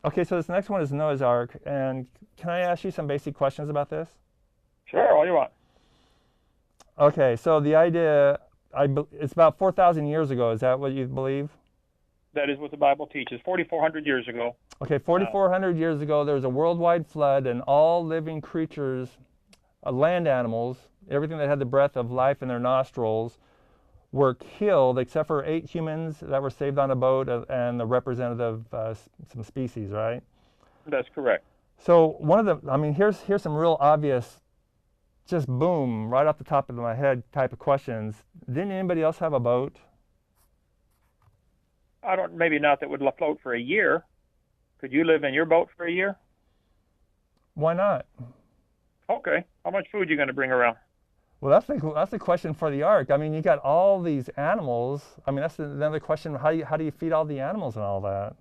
Okay, so this next one is Noah's Ark, and can I ask you some basic questions about this? Sure, all you want. Okay, so the idea, it's about 4,000 years ago. Is that what you believe? That is what the Bible teaches. 4,400 years ago. Okay, Uh, 4,400 years ago, there was a worldwide flood, and all living creatures, land animals, everything that had the breath of life in their nostrils, were killed, except for 8 humans that were saved on a boat and the representative some species, right? that's correct. So here's some real obvious, just boom, right off the top of my head type of questions. Didn't anybody else have a boat? Maybe not that would float for a year. Could you live in your boat for a year? Why not? Okay. How much food are you going to bring around? Well, that's the question for the ark. I mean, you got all these animals. I mean, that's another question. How do you feed all the animals and all that?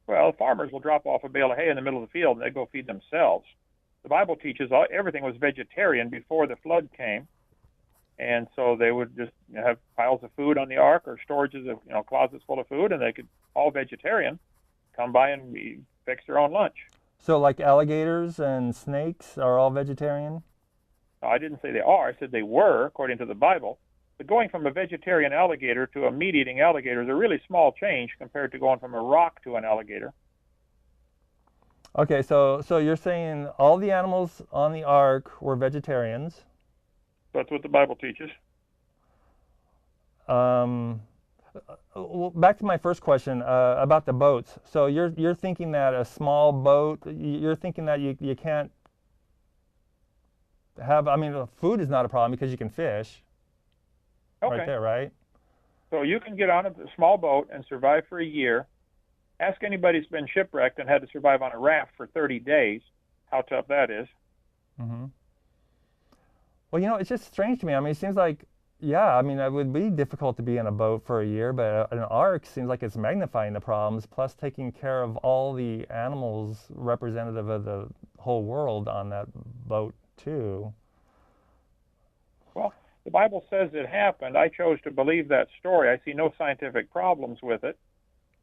Well, farmers will drop off a bale of hay in the middle of the field and they go feed themselves. The Bible teaches everything was vegetarian before the flood came. And so they would just have piles of food on the ark or storages of, closets full of food, and they could, all vegetarian, come by and fix their own lunch. So like alligators and snakes are all vegetarian? Now, I didn't say they are. I said they were, according to the Bible. But going from a vegetarian alligator to a meat-eating alligator is a really small change compared to going from a rock to an alligator. Okay, so you're saying all the animals on the ark were vegetarians. That's what the Bible teaches. Well, back to my first question about the boats. So you're thinking that a small boat, you're thinking that you can't have, I mean, food is not a problem because you can fish. Okay. Right there, right? So you can get on a small boat and survive for a year. Ask anybody who's been shipwrecked and had to survive on a raft for 30 days how tough that is. Mm-hmm. Well, it's just strange to me. I mean, it seems like, yeah, I mean, it would be difficult to be in a boat for a year, but an ark seems like it's magnifying the problems, plus taking care of all the animals representative of the whole world on that boat, too. Well, the Bible says it happened. I chose to believe that story. I see no scientific problems with it.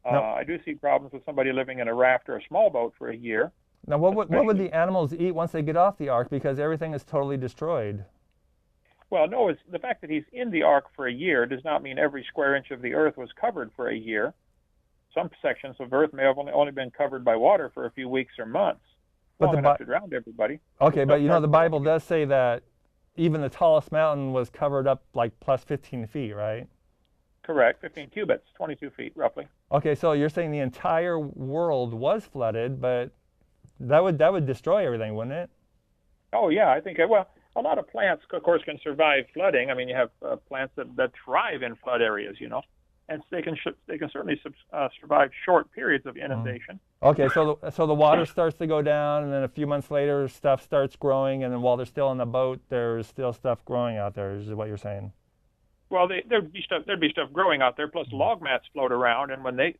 No. I do see problems with somebody living in a raft or a small boat for a year. Now, what would the animals eat once they get off the ark, because everything is totally destroyed? Well, no, the fact that he's in the ark for a year does not mean every square inch of the earth was covered for a year. Some sections of earth may have only been covered by water for a few weeks or months, long enough to drown everybody. Okay, but the Bible does say that even the tallest mountain was covered up like plus 15 feet, right? Correct, 15 cubits, 22 feet roughly. Okay, so you're saying the entire world was flooded, but that would destroy everything, wouldn't it? Oh yeah, I think well, a lot of plants, of course, can survive flooding. I mean, you have plants that thrive in flood areas, and they can certainly survive short periods of inundation. Okay, so the water starts to go down, and then a few months later, stuff starts growing, and then while they're still in the boat, there's still stuff growing out there. Is what you're saying? Well, there'd be stuff growing out there, plus log mats float around, and when they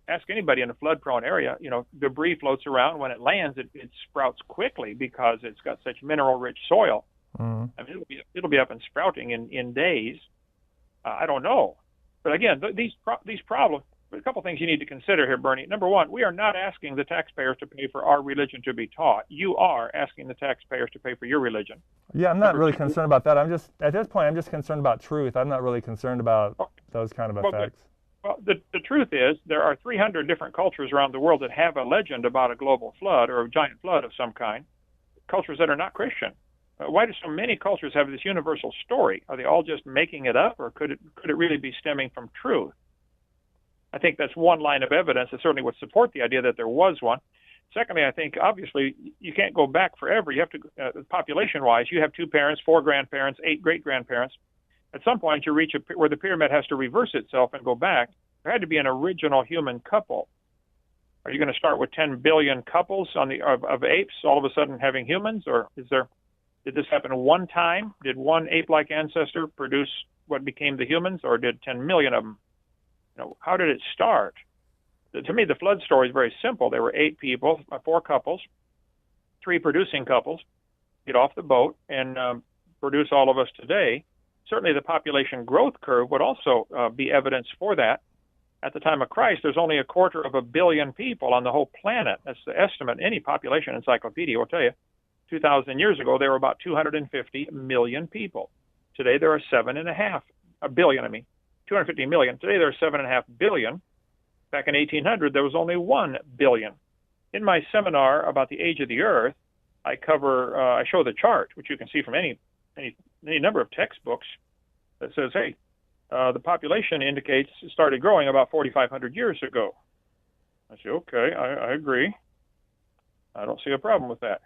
ask anybody in a flood-prone area, debris floats around. When it lands, it sprouts quickly because it's got such mineral-rich soil. Mm-hmm. I mean, it'll be up and sprouting in days. I don't know, but again, these problems. A couple things you need to consider here, Bernie. Number one, we are not asking the taxpayers to pay for our religion to be taught. You are asking the taxpayers to pay for your religion. Yeah, I'm not really concerned about that. At this point, I'm just concerned about truth. I'm not really concerned about those kind of effects. Well, the truth is there are 300 different cultures around the world that have a legend about a global flood or a giant flood of some kind, cultures that are not Christian. Why do so many cultures have this universal story? Are they all just making it up, or could it really be stemming from truth? I think that's one line of evidence that certainly would support the idea that there was one. Secondly, I think obviously you can't go back forever. You have to, population-wise, you have 2 parents, 4 grandparents, 8 great-grandparents. At some point, you reach where the pyramid has to reverse itself and go back. There had to be an original human couple. Are you going to start with 10 billion couples of apes all of a sudden having humans, or did this happen one time? Did one ape-like ancestor produce what became the humans, or did 10 million of them? How did it start? To me, the flood story is very simple. There were 8 people, 4 couples, 3 producing couples, get off the boat and produce all of us today. Certainly the population growth curve would also be evidence for that. At the time of Christ, there's only 250 million people on the whole planet. That's the estimate. Any population encyclopedia will tell you. 2,000 years ago, there were about 250 million people. Today, there are 7.5 billion. 250 million. Today, there are 7.5 billion. Back in 1800, there was only 1 billion. In my seminar about the age of the Earth, I show the chart, which you can see from any number of textbooks, that says, hey, the population indicates it started growing about 4,500 years ago. I say, okay, I agree. I don't see a problem with that.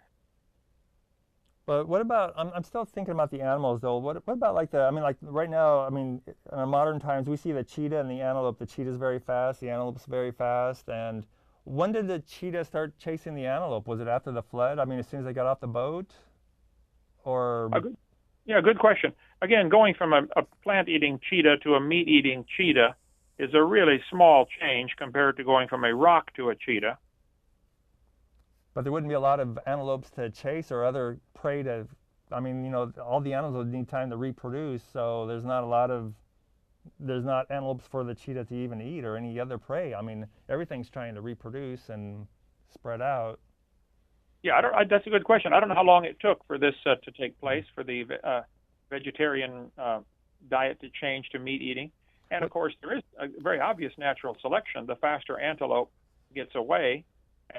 But what about, I'm still thinking about the animals though. What about like like right now, in modern times, we see the cheetah and the antelope. The cheetah's very fast, the antelope's very fast. And when did the cheetah start chasing the antelope? Was it after the flood? As soon as they got off the boat? Or? Good question. Again, going from a plant-eating cheetah to a meat-eating cheetah is a really small change compared to going from a rock to a cheetah. But there wouldn't be a lot of antelopes to chase or other prey to, all the animals would need time to reproduce, so there's not antelopes for the cheetah to even eat or any other prey. Everything's trying to reproduce and spread out. Yeah, that's a good question. I don't know how long it took for this to take place, for the vegetarian diet to change to meat eating. And of course, there is a very obvious natural selection. The faster antelope gets away,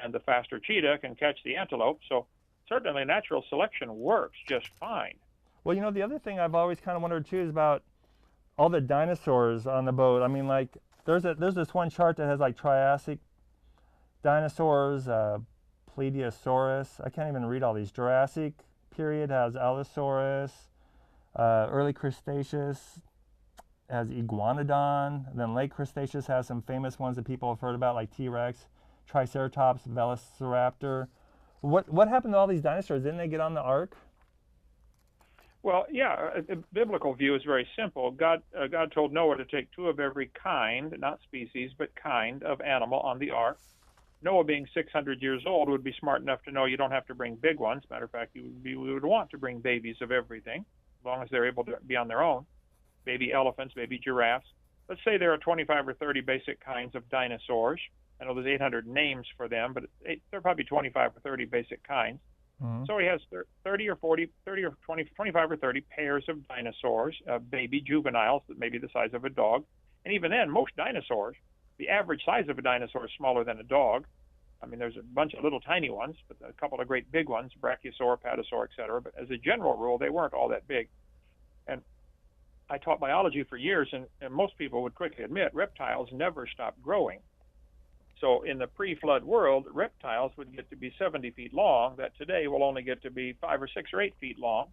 and the faster cheetah can catch the antelope. So certainly natural selection works just fine. Well, the other thing I've always kind of wondered too is about all the dinosaurs on the boat. There's this one chart that has like Triassic dinosaurs, Plesiosaurus. I can't even read all these. Jurassic period has Allosaurus. Early Cretaceous has Iguanodon. Then late Cretaceous has some famous ones that people have heard about, like T-Rex, Triceratops, Velociraptor. What happened to all these dinosaurs? Didn't they get on the ark? Well, yeah, a biblical view is very simple. God told Noah to take 2 of every kind, not species, but kind of animal on the ark. Noah, being 600 years old, would be smart enough to know you don't have to bring big ones. Matter of fact, we would want to bring babies of everything, as long as they're able to be on their own. Baby elephants, baby giraffes. Let's say there are 25 or 30 basic kinds of dinosaurs. I know there's 800 names for them, but there are probably 25 or 30 basic kinds. Mm-hmm. So he has 25 or 30 pairs of dinosaurs, baby juveniles that may be the size of a dog. And even then, most dinosaurs, the average size of a dinosaur is smaller than a dog. There's a bunch of little tiny ones, but a couple of great big ones, Brachiosaur, Patasaur, etc. But as a general rule, they weren't all that big. And I taught biology for years, and most people would quickly admit reptiles never stop growing. So in the pre-flood world, reptiles would get to be 70 feet long, that today will only get to be 5 or 6 or 8 feet long.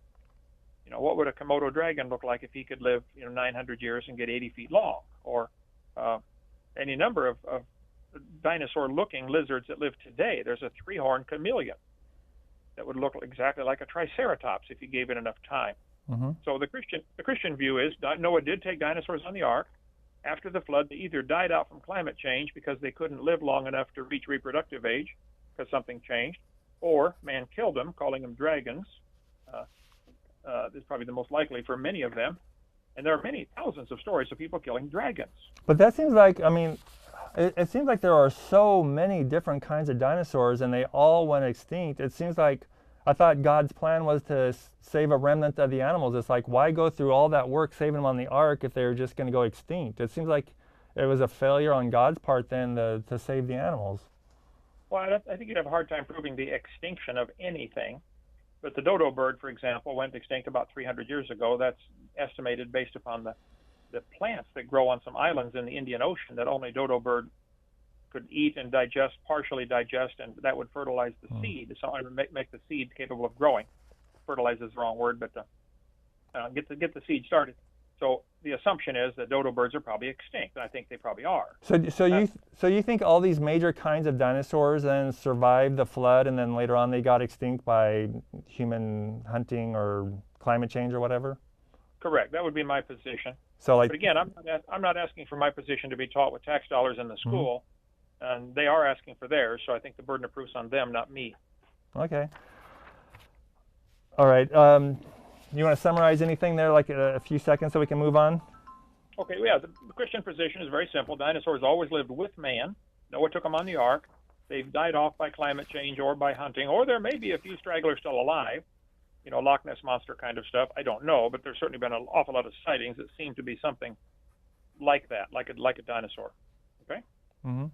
What would a Komodo dragon look like if he could live 900 years and get 80 feet long? Or any number of dinosaur-looking lizards that live today. There's a 3-horned chameleon that would look exactly like a triceratops if you gave it enough time. Mm-hmm. So the Christian view is Noah did take dinosaurs on the ark. After the flood, they either died out from climate change because they couldn't live long enough to reach reproductive age because something changed, or man killed them, calling them dragons. This is probably the most likely for many of them. And there are many thousands of stories of people killing dragons. But that seems like, it seems like there are so many different kinds of dinosaurs and they all went extinct. It seems like, I thought God's plan was to save a remnant of the animals. It's like, why go through all that work saving them on the ark if they were just going to go extinct? It seems like it was a failure on God's part then to save the animals. Well, I think you'd have a hard time proving the extinction of anything. But the dodo bird, for example, went extinct about 300 years ago. That's estimated based upon the plants that grow on some islands in the Indian Ocean that only dodo bird could eat and partially digest, and that would fertilize the seed. So make the seed capable of growing. Fertilize is the wrong word, but get the seed started. So the assumption is that dodo birds are probably extinct, and I think they probably are. So you think all these major kinds of dinosaurs then survived the flood, and then later on they got extinct by human hunting or climate change or whatever? Correct. That would be my position. But again, I'm not asking for my position to be taught with tax dollars in the school. Mm-hmm. And they are asking for theirs, so I think the burden of proof's on them, not me. Okay. All right. You want to summarize anything there, like a few seconds, so we can move on? Okay, yeah, the Christian position is very simple. Dinosaurs always lived with man. Noah took them on the ark. They've died off by climate change or by hunting, or there may be a few stragglers still alive. You know, Loch Ness Monster kind of stuff. I don't know, but there's certainly been an awful lot of sightings that seem to be something like that, like a dinosaur. Okay? Mm-hmm.